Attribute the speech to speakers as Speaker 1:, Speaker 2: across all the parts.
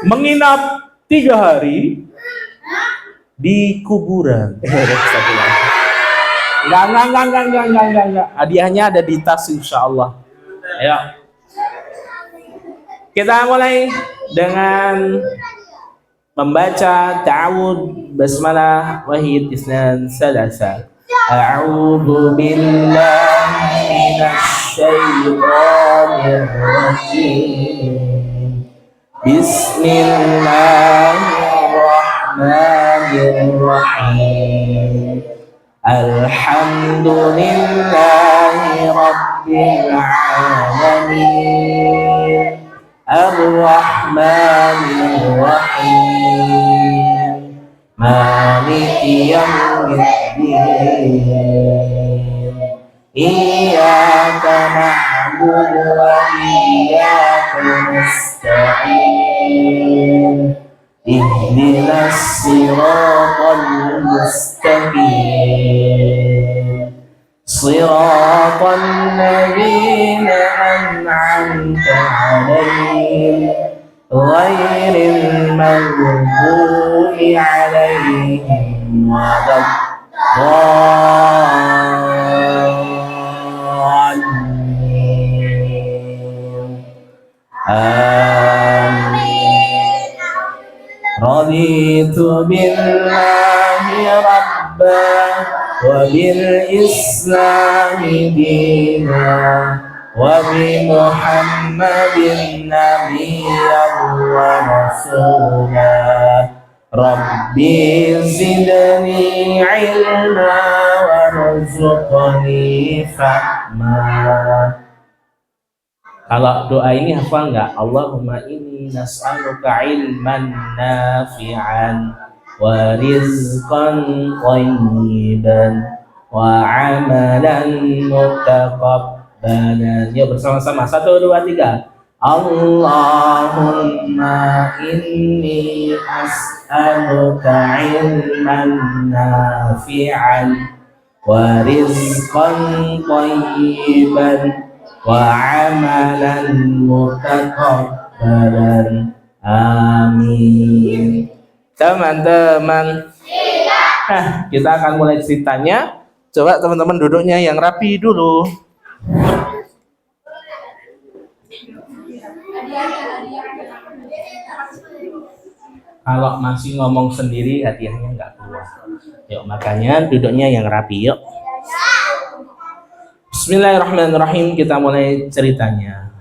Speaker 1: menginap 3 hari di kuburan. Enggak. Hadiahnya ada di tas insyaallah. Ayo. Kita mulai dengan membaca ta'awud basmalah wahid isnan salasa. A'udzu billahi minasy syaithanir rajim. Bismillahirrahmanirrahim. Alhamdulillahi rabbil alamin. Ar-Rahmanir Rahim. Maliki yaumiddin. Iyyaka na'budu wa iyyaka nasta'in. Ihdinas siratal mustaqim. Siratal ladzina an'amta 'alaihim ghairil maghdubi 'alaihim waladdallin. Amin. Raditu billahi rabban wa bil islami dinan wa bi Muhammadin nabiyyan wa rasulah. Rabbi zidni ilma warzuqni fahma. Kalau doa ini hafal nggak? Allahumma inni nas'aluka ilman nafi'an wa rizqan thayyiban wa amalan mutaqabbalan. Ya bersama-sama. 1, 2, 3. Allahumma inni as'aluka ilman nafi'an wa rizqan thayyiban wa amalan mutaqabbalan. Amin. Teman-teman, kita akan mulai ceritanya. Coba teman-teman duduknya yang rapi dulu. Kalau masih ngomong sendiri hadiahnya nggak keluar. Yuk, makanya duduknya yang rapi. Yuk. Bismillahirrahmanirrahim. Kita mulai ceritanya.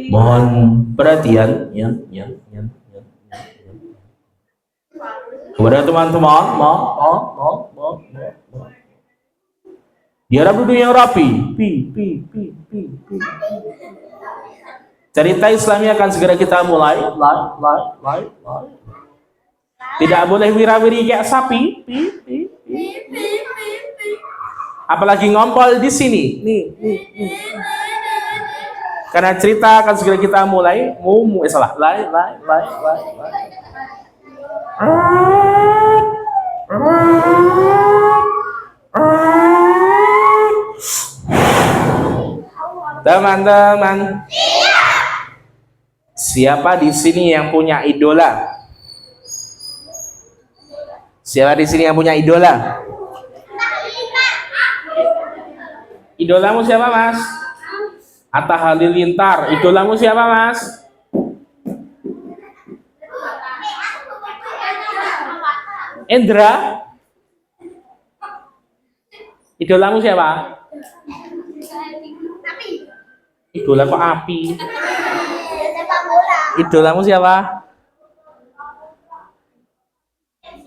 Speaker 1: Mohon perhatian ya. Kepada teman-teman, biar duduk yang rapi. Cerita Islami akan segera kita mulai. Tidak boleh wira-wiri kayak sapi. Apalagi ngompol di sini. Nih. Karena cerita akan segera kita mulai. Lai. Teman-teman, siapa di sini yang punya idola? Siapa di sini yang punya idola? Idolamu siapa, Mas? Atta Halilintar. Idolamu siapa, Mas? Endra. Idolamu siapa? Idola kok api? Idolamu siapa?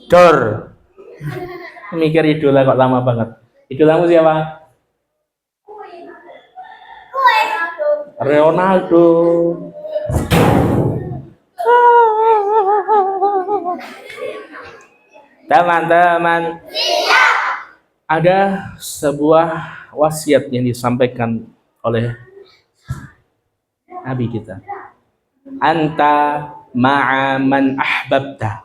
Speaker 1: Dor. Mikir idola kok lama banget. Idolamu siapa? Ronaldo. Teman-teman, ada sebuah wasiat yang disampaikan oleh Nabi kita. Anta ma'a man ahbabta.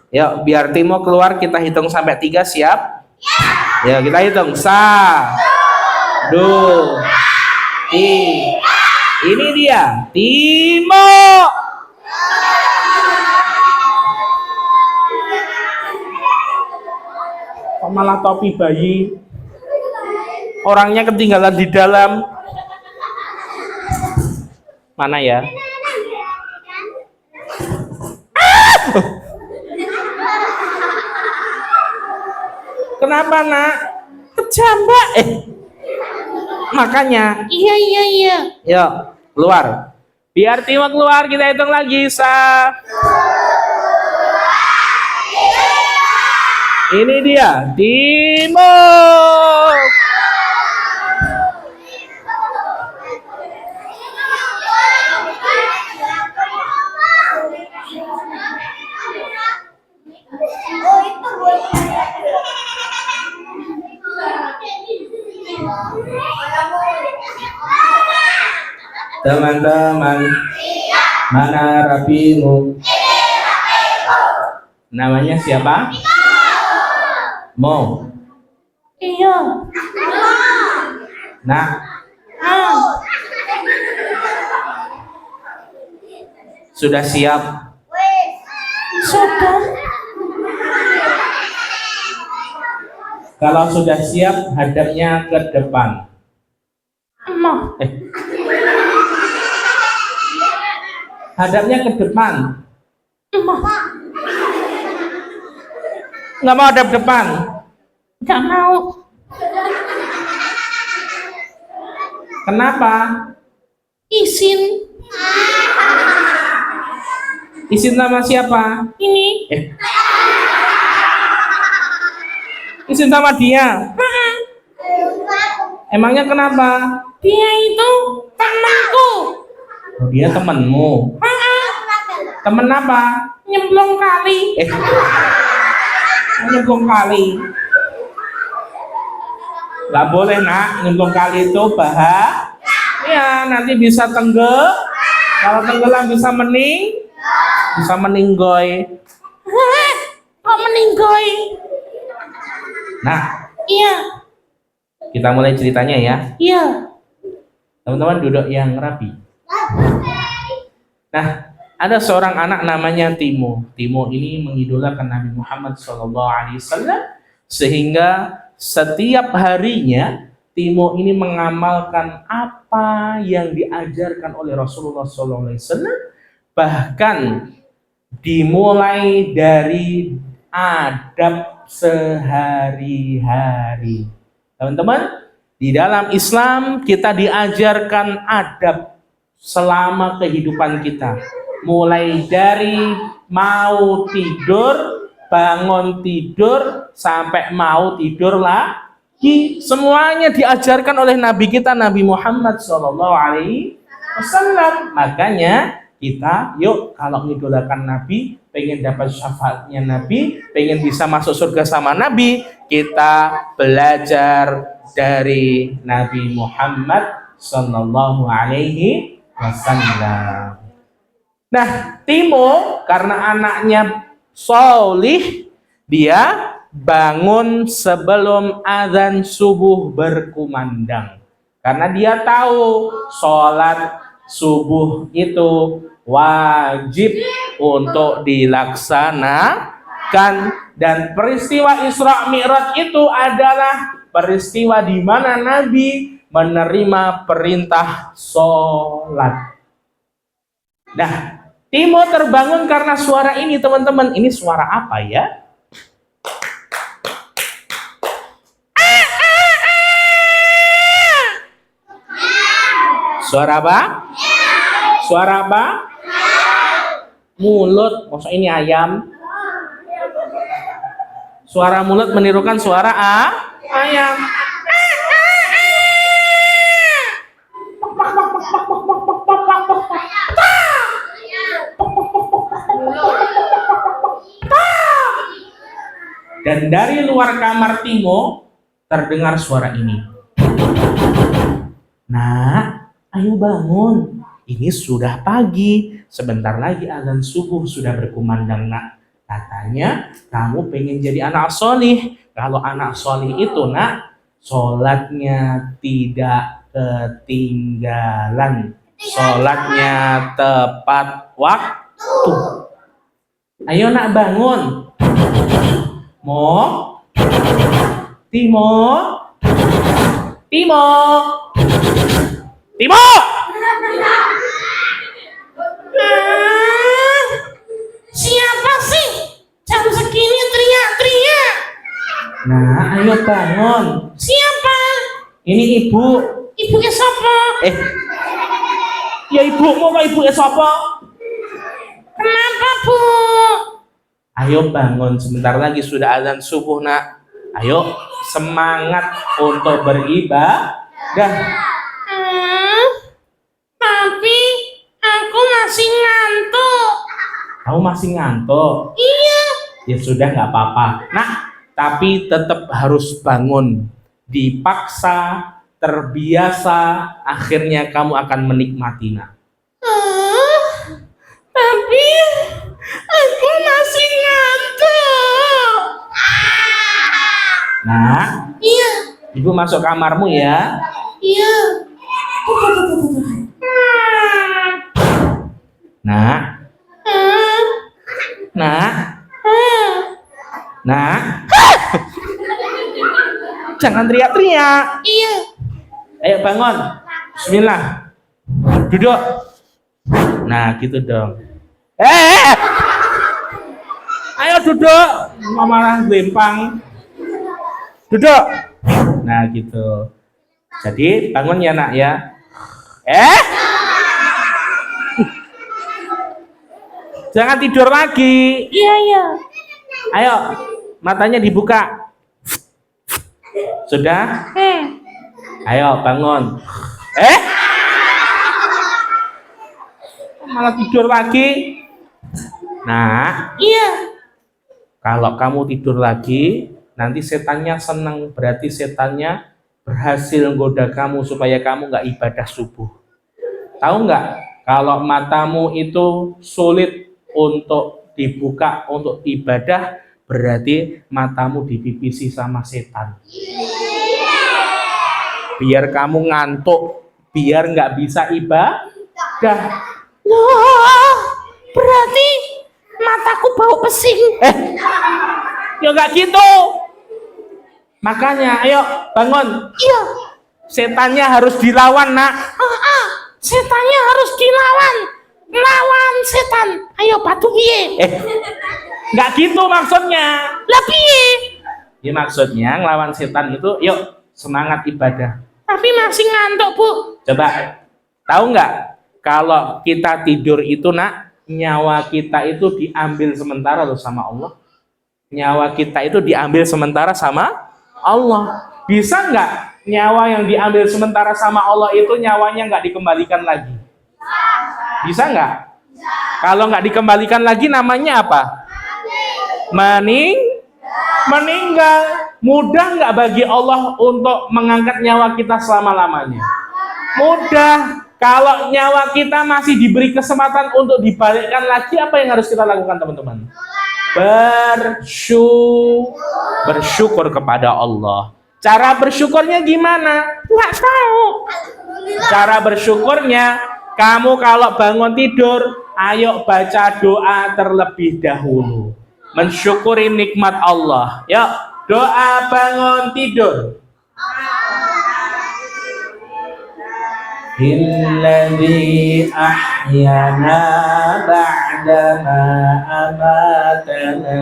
Speaker 1: Yuk, biar Timo keluar kita hitung sampai 3, siap? Ya, kita hitung. 1, 2, 3. Ini dia, Timo. Kok malah topi bayi? Orangnya ketinggalan di dalam. Mana ya? Kenapa, Nak? Kejambak. Makanya. Iya. Yuk, keluar. Biar Timo keluar, kita hitung lagi. Ini dia, Timo. Teman-teman, mana rapimu? Namanya siapa? Mo. Iya. Nah. Sudah siap? Sudah. Kalau sudah siap, hadapnya ke depan. Hadapnya ke depan. Nggak mau hadap depan? Nggak mau. Kenapa? Izin. Izin sama siapa? Ini. Izin sama dia. Emangnya kenapa? Dia itu temanku. Oh, dia temanmu. Temen apa? Nyemplung kali. Nyemplung kali. Gak boleh, Nak. Nyemplung kali itu bahaya. Nanti bisa tenggelam. Kalau tenggelam bisa meninggoy. Kok meninggoy? Nah. Iya. Kita mulai ceritanya ya. Iya. Teman-teman duduk yang rapi. Nah, ada seorang anak namanya Timo. Timo ini mengidolakan Nabi Muhammad SAW sehingga setiap harinya Timo ini mengamalkan apa yang diajarkan oleh Rasulullah SAW. Bahkan dimulai dari adab sehari-hari. Teman-teman, di dalam Islam kita diajarkan adab selama kehidupan kita. Mulai dari mau tidur, bangun tidur, sampai mau tidur lagi. Semuanya diajarkan oleh Nabi kita, Nabi Muhammad SAW. Makanya kita, yuk kalau mengidolakan Nabi, pengen dapat syafaatnya Nabi, pengen bisa masuk surga sama Nabi, kita belajar dari Nabi Muhammad Sallallahu Alaihi Wasallam. Nah, Timo karena anaknya solih, dia bangun sebelum azan subuh berkumandang. Karena dia tahu sholat subuh itu wajib untuk dilaksanakan, dan peristiwa Isra Mi'raj itu adalah peristiwa di mana Nabi menerima perintah sholat. Nah, Timo terbangun karena suara ini, teman-teman. Ini suara apa ya? Suara apa? Suara apa? Mulut. Maksud ini ayam. Suara mulut menirukan suara ayam. Dan dari luar kamar Timo terdengar suara ini. Nah, ayo bangun. Ini sudah pagi. Sebentar lagi azan subuh sudah berkumandang, Nak. Katanya kamu pengen jadi anak solih. Kalau anak solih itu nak, sholatnya tidak ketinggalan, sholatnya tepat waktu. Ayo nak bangun. Mo, Timo, Timo, Timo.
Speaker 2: Siapa sih jam segini teriak-teriak?
Speaker 1: Nah, ayo bangun.
Speaker 2: Siapa?
Speaker 1: Ini ibu.
Speaker 2: Ibunya siapa?
Speaker 1: Ya ibumu kok ibu siapa?
Speaker 2: Kenapa, Bu?
Speaker 1: Ayo bangun, sebentar lagi sudah azan subuh nak. Ayo semangat untuk beribadah.
Speaker 2: Tapi aku masih ngantuk.
Speaker 1: Kamu masih ngantuk?
Speaker 2: Iya.
Speaker 1: Ya sudah nggak apa-apa. Nah, tapi tetap harus bangun. Dipaksa, terbiasa, akhirnya kamu akan menikmati nak.
Speaker 2: Tapi aku masih ngantuk.
Speaker 1: Nah,
Speaker 2: Iya.
Speaker 1: ibu masuk kamarmu ya.
Speaker 2: Iya.
Speaker 1: Nah, nah, nah. Jangan teriak-teriak.
Speaker 2: Iya.
Speaker 1: Ayo bangun. Bismillah. Duduk. Nah, gitu dong. Ayo duduk. Malah lempang. Duduk. Nah, gitu. Jadi bangun ya nak ya. Jangan tidur lagi.
Speaker 2: Iya, iya.
Speaker 1: Ayo, matanya dibuka. Sudah? Ayo bangun. Malah tidur lagi. Nah,
Speaker 2: Iya.
Speaker 1: kalau kamu tidur lagi, nanti setannya senang. Berarti setannya berhasil goda kamu supaya kamu nggak ibadah subuh. Tahu nggak? Kalau matamu itu sulit untuk dibuka untuk ibadah, berarti matamu dipipisi sama setan. Biar kamu ngantuk, biar nggak bisa ibadah.
Speaker 2: Loh, berarti mataku bau pesing.
Speaker 1: Ya nggak gitu. Makanya, ayo bangun.
Speaker 2: Iya.
Speaker 1: Setannya harus dilawan nak.
Speaker 2: Setannya harus dilawan. Lawan setan. Ayo batu piye?
Speaker 1: Nggak gitu maksudnya.
Speaker 2: Lah piye?
Speaker 1: Ya maksudnya ngelawan setan itu, yuk semangat ibadah.
Speaker 2: Tapi masih ngantuk, Bu.
Speaker 1: Coba, tahu nggak? Kalau kita tidur itu nak, nyawa kita itu diambil sementara loh sama Allah. Nyawa kita itu diambil sementara sama Allah. Bisa nggak nyawa yang diambil sementara sama Allah itu nyawanya nggak dikembalikan lagi? Bisa nggak? Kalau nggak dikembalikan lagi namanya apa? Meninggal. Mudah nggak bagi Allah untuk mengangkat nyawa kita selama-lamanya? Mudah. Kalau nyawa kita masih diberi kesempatan untuk dibalikkan lagi, apa yang harus kita lakukan teman-teman? Bersyukur kepada Allah. Cara bersyukurnya gimana? Nggak tahu. Cara bersyukurnya, kamu kalau bangun tidur, ayo baca doa terlebih dahulu. Mensyukuri nikmat Allah. Yuk, doa bangun tidur. Alladzi ahyana ba'dama amatana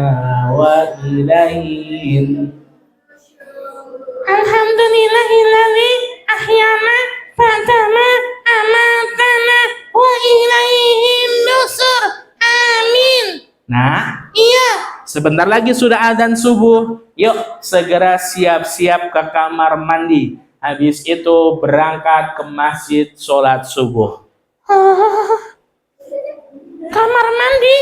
Speaker 1: wa ilaihi.
Speaker 2: Alhamdulillahilladzi ahyana ba'dama amatana wa ilaihin nusur. Amin.
Speaker 1: Nah,
Speaker 2: Iya.
Speaker 1: sebentar lagi sudah azan subuh. Yuk, segera siap-siap ke kamar mandi. Habis itu berangkat ke masjid sholat subuh.
Speaker 2: Kamar mandi?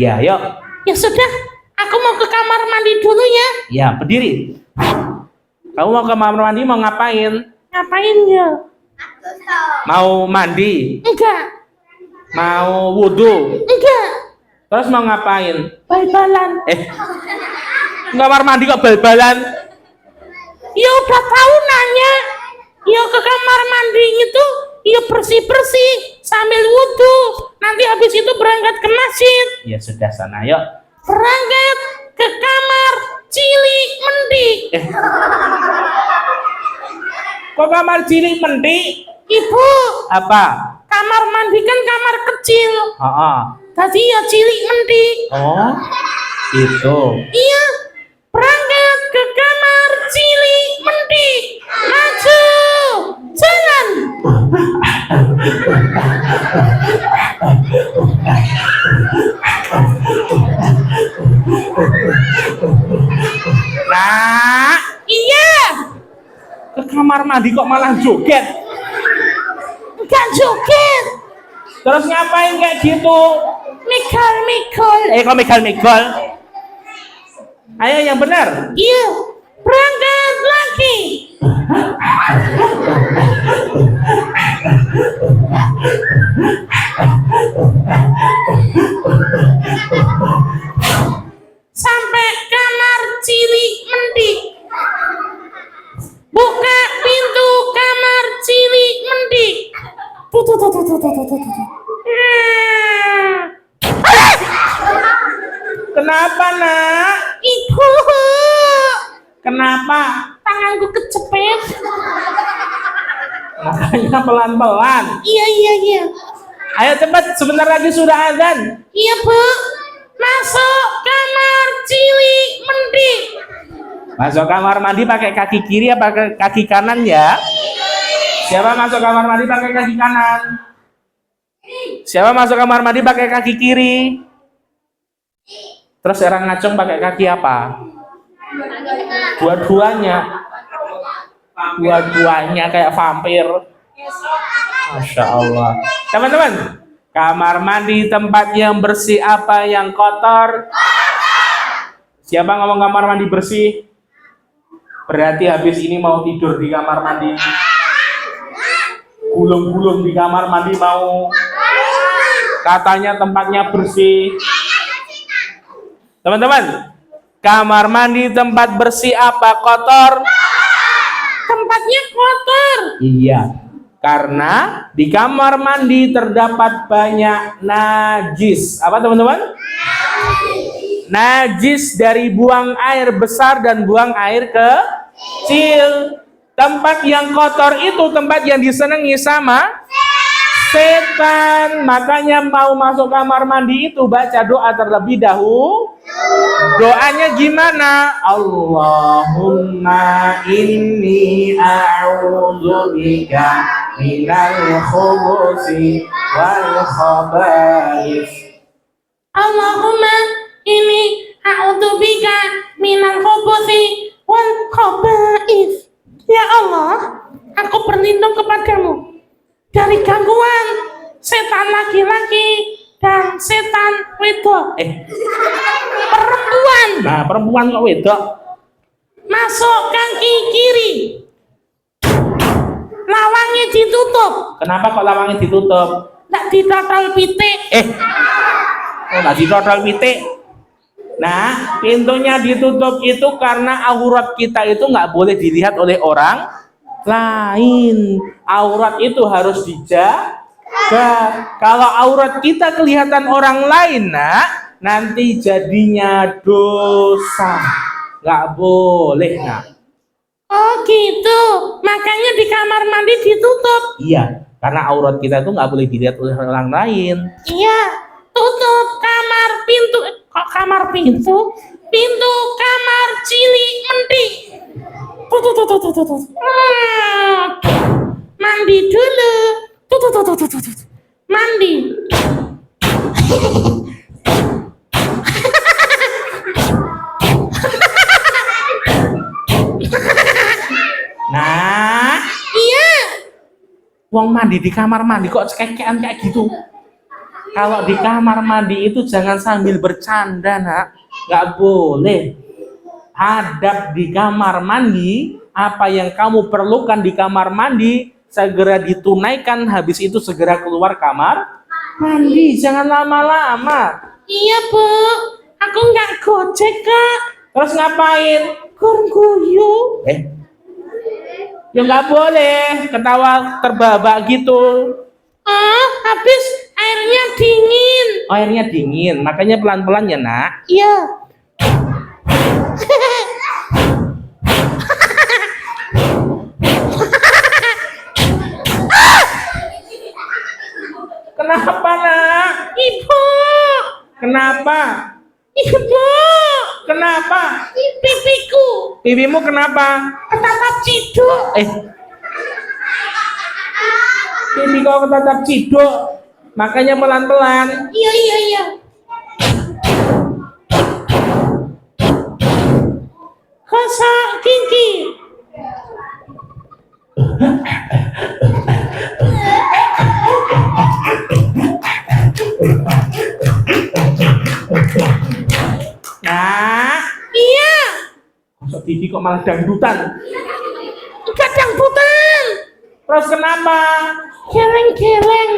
Speaker 1: Ya, yuk.
Speaker 2: Ya sudah, aku mau ke kamar mandi dulu ya.
Speaker 1: Ya, berdiri. Kamu mau ke kamar mandi mau ngapain?
Speaker 2: Ngapain ya?
Speaker 1: Mau mandi?
Speaker 2: Enggak.
Speaker 1: Mau wudhu?
Speaker 2: Enggak.
Speaker 1: Terus mau ngapain?
Speaker 2: Bal-balan.
Speaker 1: Kamar mandi kok bal-balan?
Speaker 2: Ya udah tahu nanya. Ya ke kamar mandi itu ya bersih-bersih sambil wudhu. Nanti habis itu berangkat ke masjid.
Speaker 1: Ya sudah sana, yuk.
Speaker 2: Berangkat ke kamar cilik mendi.
Speaker 1: Kok kamar cilik mendi?
Speaker 2: Ibu,
Speaker 1: Apa?
Speaker 2: kamar mandi kan kamar kecil. Tadi ya cilik mendi.
Speaker 1: Oh, itu.
Speaker 2: Iya, berangkat ke kamar cilik mendi. Maju, jalan.
Speaker 1: Nah,
Speaker 2: Iya,
Speaker 1: ke kamar mandi kok malah joget?
Speaker 2: enggak joget.
Speaker 1: Terus ngapain kayak gitu?
Speaker 2: Mikul-mikul.
Speaker 1: Kok mikal-mikal? Ayo yang benar.
Speaker 2: Iya, berangkat lagi. Sampai kamar cilik mendi. Buka pintu kamar cilik mendi.
Speaker 1: Kenapa, Nak?
Speaker 2: Ibu,
Speaker 1: Kenapa?
Speaker 2: tanganku kecepet.
Speaker 1: Makanya pelan-pelan.
Speaker 2: Iya.
Speaker 1: Ayo cepat, sebentar lagi sudah azan.
Speaker 2: Iya, Bu. Masuk kamar cilik mendi.
Speaker 1: Masuk kamar mandi pakai kaki kiri apa kaki kanan ya? Siapa masuk kamar mandi pakai kaki kanan? Siapa masuk kamar mandi pakai kaki kiri? Terus orang ngacung pakai kaki apa? Dua-duanya. Dua-duanya kayak vampir. Masya Allah. Teman-teman, kamar mandi tempat yang bersih apa yang kotor? Siapa ngomong kamar mandi bersih? Berarti habis ini mau tidur di kamar mandi. Gulung-gulung di kamar mandi mau. Katanya tempatnya bersih. Teman-teman, kamar mandi tempat bersih apa kotor?
Speaker 2: Tempatnya kotor.
Speaker 1: Iya, karena di kamar mandi terdapat banyak najis. Apa teman-teman? Najis dari buang air besar dan buang air kecil. Tempat yang kotor itu tempat yang disenangi sama setan. Makanya mau masuk kamar mandi itu baca doa terlebih dahulu. Doanya gimana? Allahumma inni a'udzubika minal khubuthi wal khaba'ith.
Speaker 2: Allahumma ini a'udzubika minal khubuthi wal khaba'ith. Ya Allah, aku berlindung kepadamu dari gangguan setan laki-laki dan setan wedok. Perempuan.
Speaker 1: Nah, perempuan kok wedok?
Speaker 2: Masuk kaki kiri. Lawangnya ditutup.
Speaker 1: Kenapa kok lawangnya ditutup?
Speaker 2: Nggak ditotol pitik.
Speaker 1: Nggak ditotol pitik. Nah, pintunya ditutup itu karena aurat kita itu nggak boleh dilihat oleh orang lain. Aurat itu harus dijaga. Kalau aurat kita kelihatan orang lain, Nak, nanti jadinya dosa. Nggak boleh, Nak.
Speaker 2: Oh gitu, makanya di kamar mandi ditutup.
Speaker 1: Iya, karena aurat kita itu nggak boleh dilihat oleh orang lain.
Speaker 2: Iya, tutup kamar pintu. Kok kamar pintu? Pintu kamar cilik mendi. Tuh. Mandi dulu. Tuh. Mandi.
Speaker 1: Nah,
Speaker 2: Iya.
Speaker 1: uang mandi di kamar mandi kok cekekean kayak gitu. Kalau di kamar mandi itu jangan sambil bercanda, Nak. Nggak boleh. Hadap di kamar mandi, apa yang kamu perlukan di kamar mandi, segera ditunaikan, habis itu segera keluar kamar mandi. Jangan lama-lama.
Speaker 2: Iya, Bu. Aku nggak gojek, Kak.
Speaker 1: Terus ngapain?
Speaker 2: Gur guyu.
Speaker 1: Ya nggak boleh ketawa terbabak gitu.
Speaker 2: Oh, habis airnya dingin.
Speaker 1: Oh, airnya dingin, makanya pelan-pelan ya nak.
Speaker 2: Iya.
Speaker 1: Kenapa nak?
Speaker 2: Ibu.
Speaker 1: Kenapa?
Speaker 2: Ibu.
Speaker 1: Kenapa?
Speaker 2: Pipiku.
Speaker 1: Pipimu kenapa?
Speaker 2: Ketatap ciduk.
Speaker 1: Pipi kau ketatap ciduk, makanya pelan-pelan.
Speaker 2: Iya, iya, iya. Gosok gigi.
Speaker 1: Nah,
Speaker 2: Iya.
Speaker 1: kosok gigi kok malah dangdutan.
Speaker 2: Kadang butan.
Speaker 1: Terus kenapa?
Speaker 2: Geleng-geleng.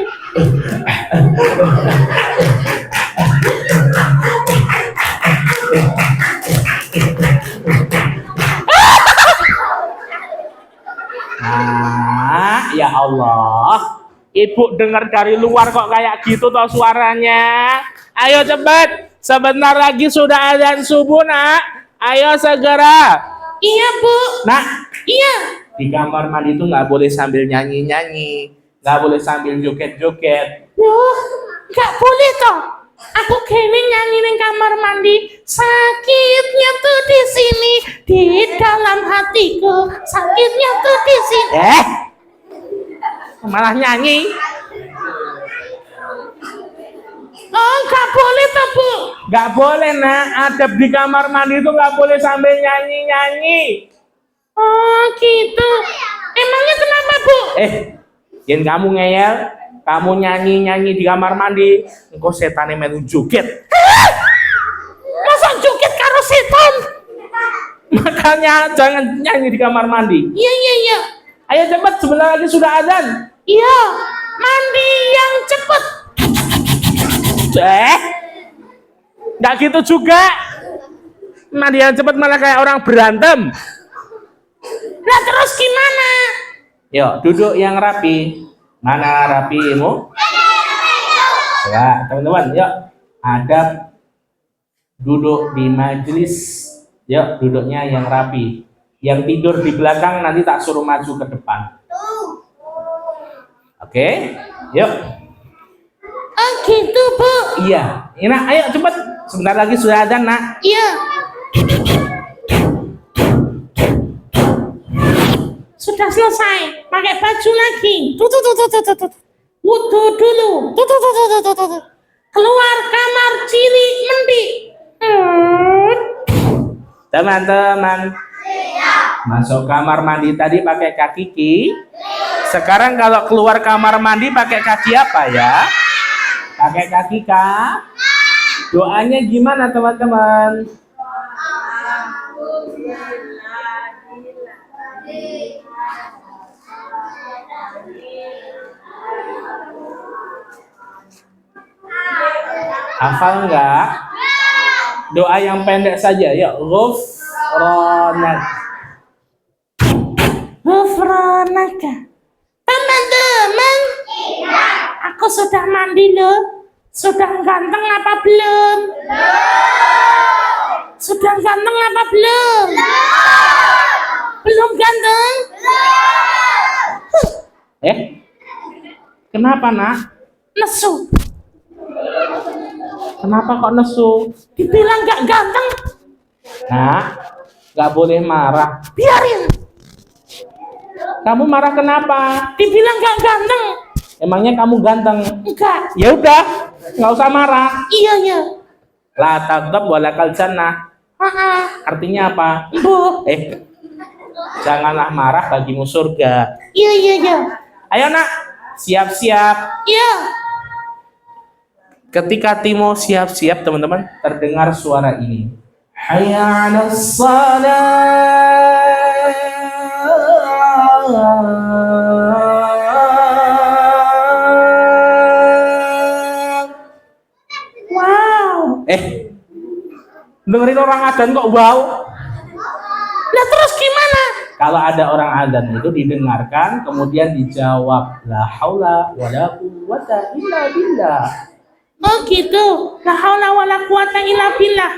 Speaker 1: Nah, ya Allah. Ibu dengar dari luar kok kayak gitu toh suaranya. Ayo cepet, sebentar lagi sudah azan subuh nak. Ayo segera.
Speaker 2: Iya, Bu.
Speaker 1: Nak,
Speaker 2: Iya.
Speaker 1: di kamar mandi itu nggak boleh sambil nyanyi-nyanyi, nggak boleh sambil joget-joget.
Speaker 2: Loh, nggak boleh toh. Aku kene nyanyi neng kamar mandi. Sakitnya tuh di sini, di dalam hatiku. Sakitnya tuh di sini.
Speaker 1: Malah nyanyi.
Speaker 2: Oh, nggak boleh toh, Bu.
Speaker 1: Nggak boleh nak, adab di kamar mandi itu nggak boleh sambil nyanyi-nyanyi.
Speaker 2: Oh, gitu. Emangnya kenapa, Bu?
Speaker 1: Yen kamu ngeyel, kamu nyanyi-nyanyi di kamar mandi, engkau setannya melu joget.
Speaker 2: Masa joget karo setan?
Speaker 1: Makanya jangan nyanyi di kamar mandi.
Speaker 2: Iya, iya, iya.
Speaker 1: Ayo cepat, sebentar lagi sudah azan.
Speaker 2: Iya, mandi yang cepet.
Speaker 1: Nggak gitu juga. Mandi yang cepat malah kayak orang berantem.
Speaker 2: Nah, terus gimana?
Speaker 1: Yuk, duduk yang rapi. Mana rapimu? Ya, teman-teman, yuk. Adab duduk di majelis. Yuk, duduknya yang rapi. Yang tidur di belakang nanti tak suruh maju ke depan. Oke, yuk.
Speaker 2: Oh, gitu, Bu.
Speaker 1: Iya, Ina, ayo cepat. Sebentar lagi sudah azan, nak.
Speaker 2: Iya. Sudah selesai. Pakai baju lagi. Tuh. Wudu dulu. Tuh. Keluar kamar ciri mandi.
Speaker 1: Teman-teman, masuk kamar mandi tadi pakai kaki kiri. Sekarang kalau keluar kamar mandi pakai kaki apa ya? Pakai kaki kah? Doanya gimana teman-teman? Hafal nggak? Doa yang pendek saja, ya. Ghufranak.
Speaker 2: Ghufranaka. Teman-teman, aku sudah mandi loh. Sudah ganteng apa belum? Sudah ganteng apa belum? Belum ganteng?
Speaker 1: Kenapa nak?
Speaker 2: Nesu.
Speaker 1: Kenapa kok nesu?
Speaker 2: Dibilang gak ganteng,
Speaker 1: Nak, nggak boleh marah.
Speaker 2: biarin.
Speaker 1: Kamu marah kenapa?
Speaker 2: Dibilang gak ganteng,
Speaker 1: Emangnya kamu ganteng?
Speaker 2: enggak.
Speaker 1: Ya udah, nggak usah marah.
Speaker 2: Iya.
Speaker 1: La taghdab walakal jannah. Artinya apa?
Speaker 2: Bu.
Speaker 1: Janganlah marah bagimu surga.
Speaker 2: Iya.
Speaker 1: Ayo nak, siap-siap.
Speaker 2: Iya.
Speaker 1: Ketika Timo siap-siap teman-teman, terdengar suara ini. Hayya 'alas salat.
Speaker 2: Wow.
Speaker 1: Dengerin orang adzan kok wow.
Speaker 2: Nah terus gimana?
Speaker 1: Kalau ada orang adzan itu didengarkan, kemudian dijawab la haula wala quwwata illa billah.
Speaker 2: Oh gitu. La haula wala quwata illa billah.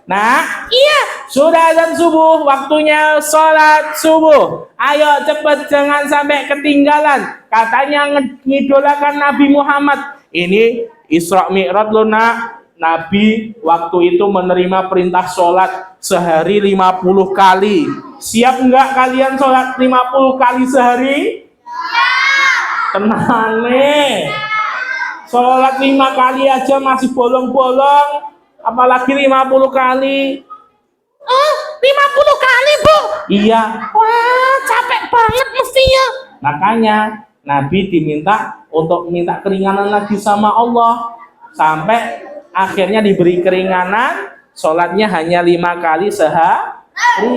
Speaker 1: Nah,
Speaker 2: Iya.
Speaker 1: sudah azan subuh, waktunya sholat subuh. Ayo cepet, jangan sampai ketinggalan. Katanya ngidolakan Nabi Muhammad. Ini Isra Mi'raj loh nak. Nabi waktu itu menerima perintah sholat sehari 50 kali. Siap nggak kalian sholat 50 kali sehari? Tenang nih. Sholat 5 kali aja masih bolong-bolong, apalagi 50 kali.
Speaker 2: Oh 50 kali Bu.
Speaker 1: Iya,
Speaker 2: Wah capek banget mestinya.
Speaker 1: makanya Nabi diminta untuk minta keringanan lagi sama Allah. Sampai akhirnya diberi keringanan, sholatnya hanya 5 kali sehari.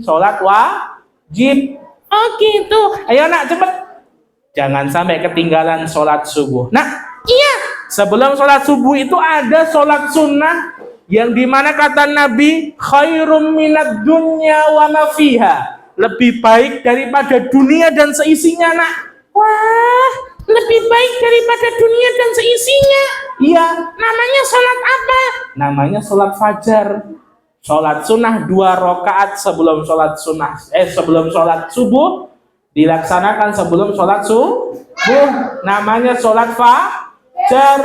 Speaker 1: Sholat wajib.
Speaker 2: Oh gitu.
Speaker 1: Ayo nak cepet. Jangan sampai ketinggalan sholat subuh. Nah,
Speaker 2: Iya.
Speaker 1: sebelum sholat subuh itu ada sholat sunnah yang dimana kata Nabi khairum minad dunya wa ma fiha, lebih baik daripada dunia dan seisinya nak.
Speaker 2: Wah lebih baik daripada dunia dan seisinya.
Speaker 1: Iya,
Speaker 2: Namanya sholat apa?
Speaker 1: namanya sholat fajar. Sholat sunnah 2 rakaat sebelum sholat sunnah sebelum sholat subuh, dilaksanakan sebelum sholat subuh, namanya sholat fajar,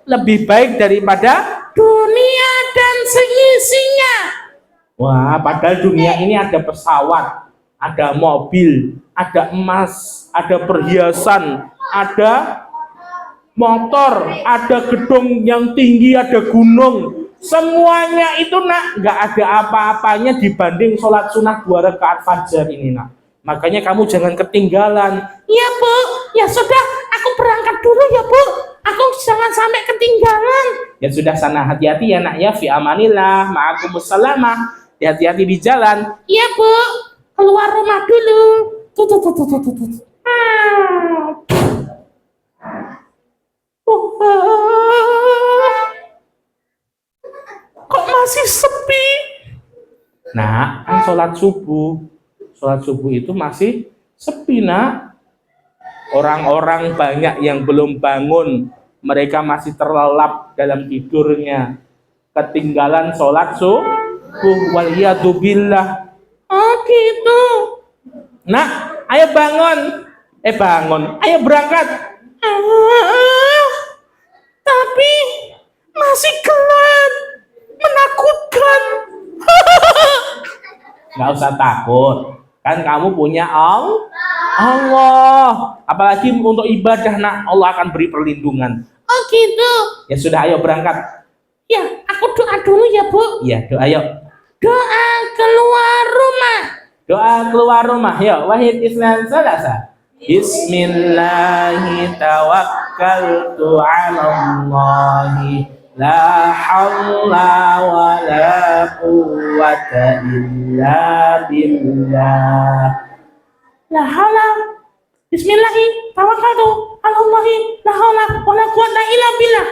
Speaker 1: lebih baik daripada.
Speaker 2: Dunia dan seisinya.
Speaker 1: Wah, padahal dunia ini ada pesawat, ada mobil, ada emas, ada perhiasan, ada motor, ada gedung yang tinggi, ada gunung. Semuanya itu nak nggak ada apa-apanya dibanding sholat sunnah 2 rakaat fajar ini nak. Makanya kamu jangan ketinggalan.
Speaker 2: Ya Bu. Ya sudah aku berangkat dulu ya Bu. Aku jangan sampai ketinggalan.
Speaker 1: Ya sudah sana, hati-hati ya nak ya, fi amanillah, ma'akumussalamah. Hati-hati di jalan.
Speaker 2: Iya Bu. Keluar rumah dulu. Tut, tut, tut, tut, tut, tut. Kok masih sepi?
Speaker 1: Nah, kan sholat subuh itu masih sepi nak. Orang-orang banyak yang belum bangun, mereka masih terlelap dalam tidurnya, ketinggalan sholat subuh, waliyadzubillah.
Speaker 2: Oh gitu.
Speaker 1: Nah, ayo bangun, ayo berangkat.
Speaker 2: Tapi masih gelap, menakutkan.
Speaker 1: Nggak usah takut, kan kamu punya Allah. Apalagi untuk ibadah nak, Allah akan beri perlindungan.
Speaker 2: Oh gitu.
Speaker 1: Ya sudah, ayo berangkat.
Speaker 2: Ya, aku doa dulu ya Bu.
Speaker 1: Iya, doa ayo.
Speaker 2: Doa keluar rumah.
Speaker 1: Doa keluar rumah. Yuk, wahid isnan salasa. Bismillahi tawakkaltu ala Allahi, la hawla wa la quwwata illa billah.
Speaker 2: La haula. Bismillahi tawakkaltu ala Allahi, la haula wa la quwwata illa billah.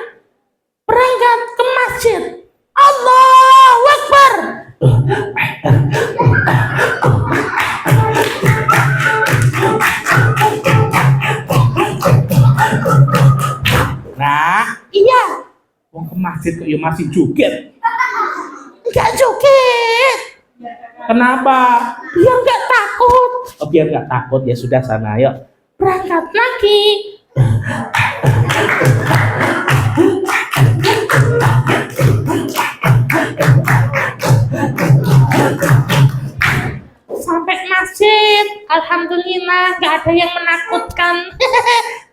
Speaker 2: Berangkat ke masjid. Allahu Akbar.
Speaker 1: Nah,
Speaker 2: Iya.
Speaker 1: mau ke masjid kok ya masih joget.
Speaker 2: Enggak joget.
Speaker 1: Kenapa?
Speaker 2: Biar enggak takut.
Speaker 1: Oh, biar nggak takut. Ya sudah, sana yuk.
Speaker 2: Berangkat lagi. Sampai masjid, alhamdulillah nggak ada yang menakutkan.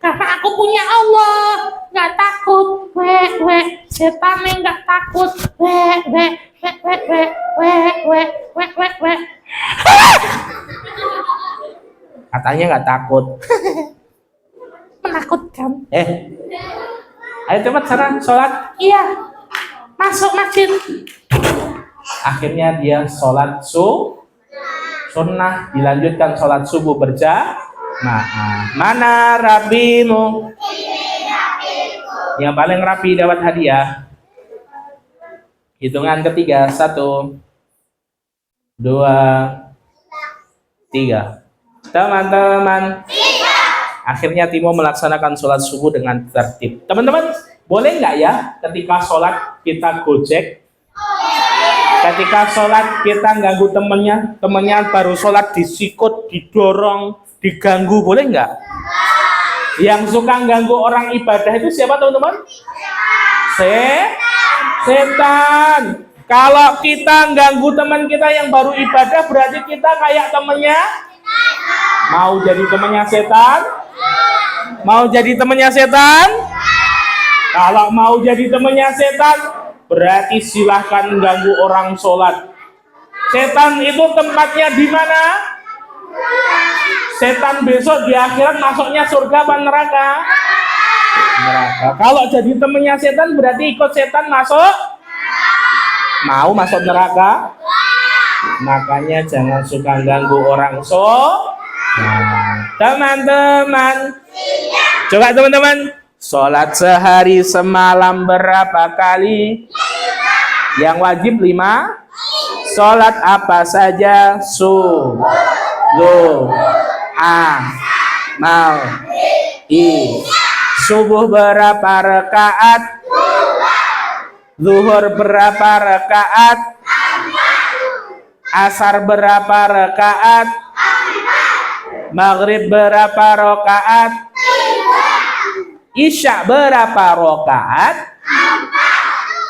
Speaker 2: Karena aku punya Allah, nggak takut. Setan yang nggak takut.
Speaker 1: Katanya nggak takut.
Speaker 2: Menakutkan.
Speaker 1: Ayo cepat sana sholat.
Speaker 2: Iya, masuk masjid.
Speaker 1: Akhirnya dia sholat sunnah, dilanjutkan sholat subuh berjamaah. Mana rabimu? Yang paling rapi dapat hadiah. Hitungan ketiga, 1, 2, 3. Teman-teman, akhirnya Timo melaksanakan sholat subuh dengan tertib. Teman-teman, boleh nggak ya ketika sholat kita gojek? Ketika sholat kita ganggu temennya baru sholat disikut, didorong, diganggu, boleh nggak? Yang suka ganggu orang ibadah itu siapa teman-teman? Setan. Kalau kita ganggu teman kita yang baru ibadah, berarti kita kayak temennya. Mau jadi temannya setan? Mau jadi temannya setan? Kalau mau jadi temannya setan, berarti silahkan ganggu orang sholat. Setan itu tempatnya di mana? Setan besok di akhirat masuknya surga apa neraka? Neraka. Kalau jadi temannya setan, berarti ikut setan masuk? Mau masuk neraka? Makanya jangan suka ganggu orang sholat. Teman-teman, coba teman-teman, sholat sehari semalam berapa kali? Yang wajib 5. Sholat apa saja? Subuh berapa rakaat? Zuhur berapa rakaat? Asar berapa rakaat? Maghrib berapa rakaat? Isya berapa rakaat?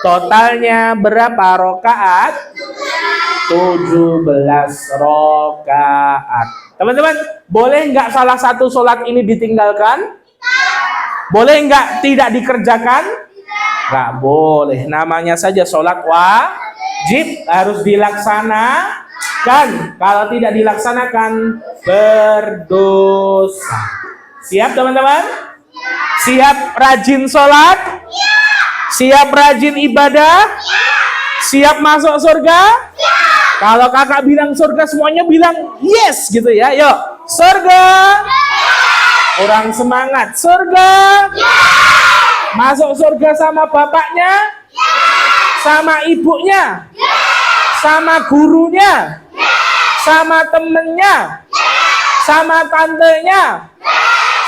Speaker 1: Totalnya berapa rakaat? 17 rakaat. Teman-teman, boleh nggak salah satu sholat ini ditinggalkan? Boleh nggak tidak dikerjakan? Nggak boleh. Namanya saja sholat wajib, harus dilaksanakan. Kalau tidak dilaksanakan, berdosa. Siap teman-teman? Siap rajin sholat? Siap rajin ibadah? Siap masuk surga? Kalau kakak bilang surga, semuanya bilang yes gitu ya. Yuk, surga. Orang semangat, surga. Masuk surga sama bapaknya, sama ibunya, sama gurunya, sama temennya, sama tantenya,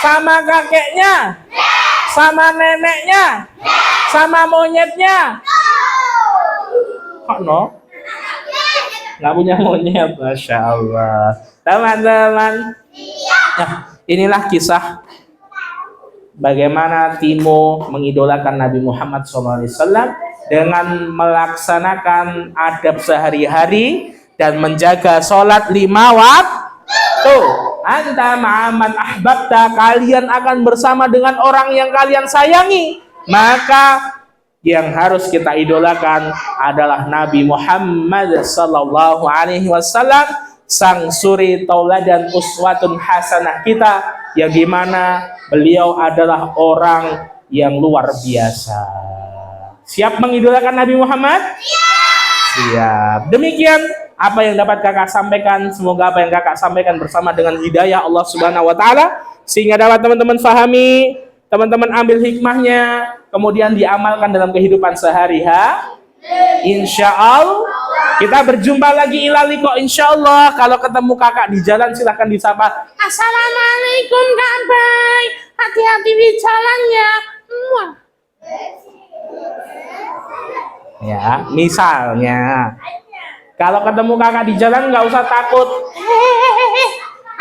Speaker 1: sama kakeknya, sama neneknya, sama monyetnya. Kok no? Nggak punya monyet, Masya Allah. Teman-teman, nah, inilah kisah bagaimana Timo mengidolakan Nabi Muhammad SAW dengan melaksanakan adab sehari-hari dan menjaga sholat 5 waktu. Anta ma'aman ahbabta, kalian akan bersama dengan orang yang kalian sayangi. Maka yang harus kita idolakan adalah Nabi Muhammad SAW, sang suri tauladan uswatun hasanah kita, yang dimana beliau adalah orang yang luar biasa. Siap mengidolakan Nabi Muhammad? Siap. Demikian apa yang dapat kakak sampaikan. Semoga apa yang kakak sampaikan bersama dengan hidayah Allah Subhanahu wa Ta'ala, sehingga dapat teman-teman fahami, teman-teman ambil hikmahnya, kemudian diamalkan dalam kehidupan sehari-hari. Insya Allah kita berjumpa lagi ilaliko. Insya Allah kalau ketemu kakak di jalan silahkan disapa.
Speaker 2: Assalamualaikum Kak Bay. Hati-hati di jalan ya.
Speaker 1: Ya, misalnya kalau ketemu kakak di jalan nggak usah takut.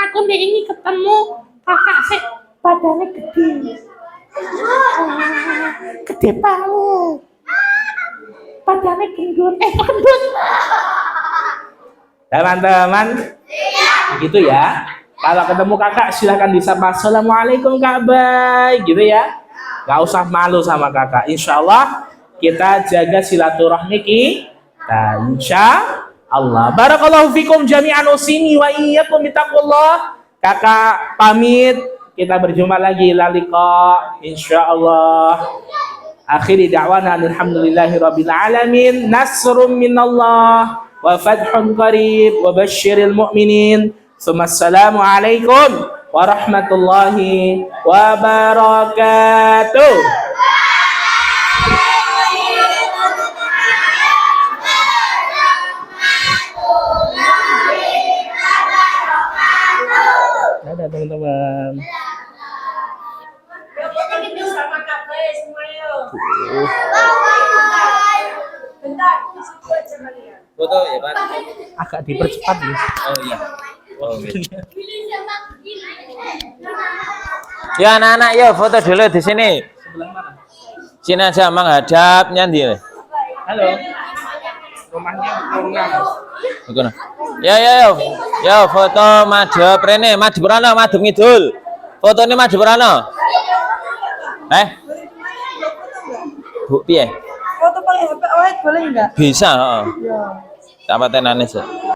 Speaker 2: Aku ini ketemu kakak sih, badannya gede. Gede banget. Badannya gendut. Gendut.
Speaker 1: Teman-teman, gitu ya. Kalau ketemu kakak silahkan disapa. Assalamualaikum Kak Bay, gitu ya. Gak usah malu sama kakak. Insya Allah kita jaga silaturahmi kita. Insya Allah. Barakallahu fikum jami'an usini wa iyyakum bittaqullah. Kakak pamit. Kita berjumpa lagi lalika. Insya Allah. Akhiri da'wana alhamdulillahi rabbil alamin. Nasrum minallah wa fathun qarib wa basyiril mu'minin. Assalamu alaikum warahmatullahi wabarakatuh. teman-teman.
Speaker 3: Sama kafe semuanya. Foto ya Pak.
Speaker 1: Agak dipercepat ya.
Speaker 3: Oh iya. Oh, iya. Ya anak-anak, yuk foto dulu di sini. Sini aja menghadap nyanyi.
Speaker 1: Halo. Rumahnya Purnam.
Speaker 3: Oke. Ya, foto madhep rene, madhep rono, madhep ngidul. Fotone madhep rono. Bu, piye?
Speaker 4: Foto pakai HP OLED boleh nggak?
Speaker 3: Bisa, heeh.
Speaker 4: Ya.
Speaker 3: Tak patenane sih.